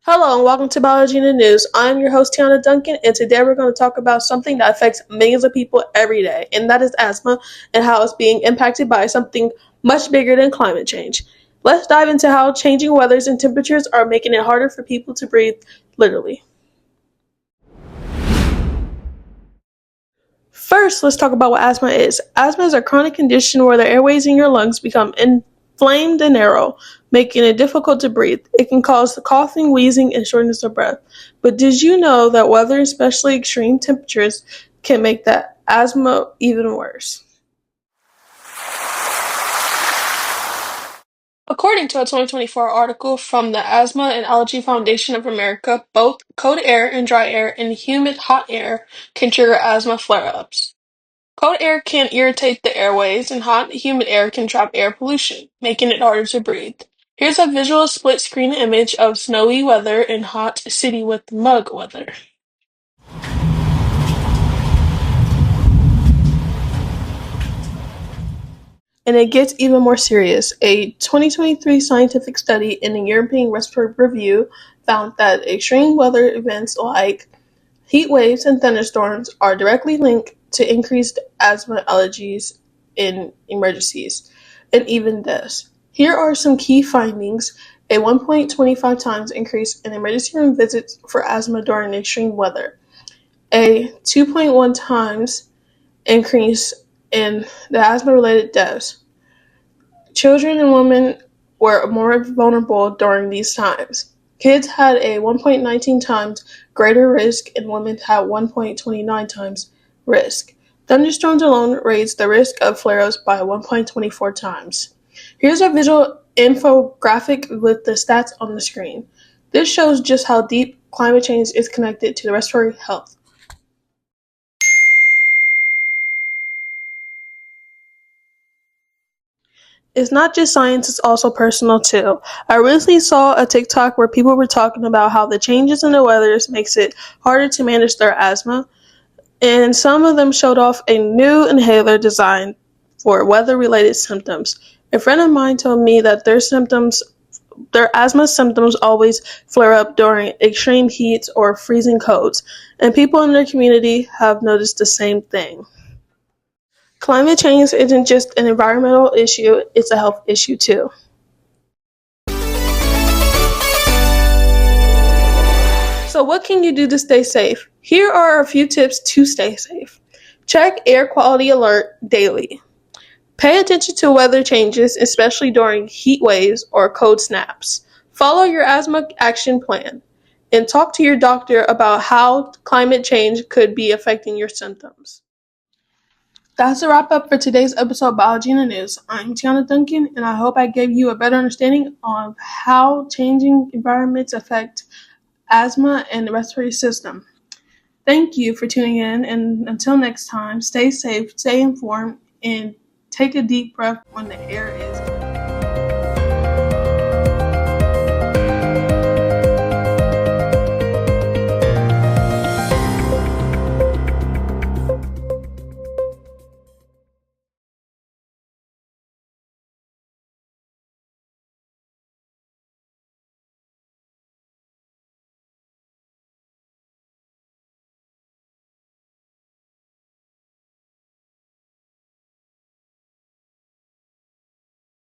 Hello and welcome to Biology in the News. I'm your host, Tiana Duncan, and today we're going to talk about something that affects millions of people every day, and that is asthma and how it's being impacted by something much bigger than climate change. Let's dive into how changing weathers and temperatures are making it harder for people to breathe, literally. First, let's talk about what asthma is. Asthma is a chronic condition where the airways in your lungs become inflamed and narrow, making it difficult to breathe. It can cause coughing, wheezing, and shortness of breath. But did you know that weather, especially extreme temperatures, can make that asthma even worse? According to a 2024 article from the Asthma and Allergy Foundation of America, both cold air and dry air and humid hot air can trigger asthma flare-ups. Cold air can irritate the airways, and hot, humid air can trap air pollution, making it harder to breathe. Here's a visual split-screen image of snowy weather in hot city with mug weather. And it gets even more serious. A 2023 scientific study in the European Respiratory Review found that extreme weather events like heat waves and thunderstorms are directly linked to increased asthma, allergies, in emergencies, and even deaths. Here are some key findings: a 1.25 times increase in emergency room visits for asthma during extreme weather, a 2.1 times increase in the asthma-related deaths. Children and women were more vulnerable during these times. Kids had a 1.19 times greater risk, and women had 1.29 times risk. Thunderstorms alone raised the risk of flare-ups by 1.24 times. Here's a visual infographic with the stats on the screen. This shows just how deep climate change is connected to the respiratory health. It's not just science, it's also personal too. I recently saw a TikTok where people were talking about how the changes in the weather makes it harder to manage their asthma, and some of them showed off a new inhaler designed for weather-related symptoms. A friend of mine told me that their asthma symptoms always flare up during extreme heats or freezing colds, and people in their community have noticed the same thing. Climate change isn't just an environmental issue, it's a health issue too. So what can you do to stay safe? Here are a few tips to stay safe. Check air quality alert daily. Pay attention to weather changes, especially during heat waves or cold snaps. Follow your asthma action plan and talk to your doctor about how climate change could be affecting your symptoms. That's a wrap up for today's episode of Biology in the News. I'm Tiana Duncan, and I hope I gave you a better understanding of how changing environments affect asthma and the respiratory system. Thank you for tuning in, and until next time, stay safe, stay informed, and take a deep breath when the air is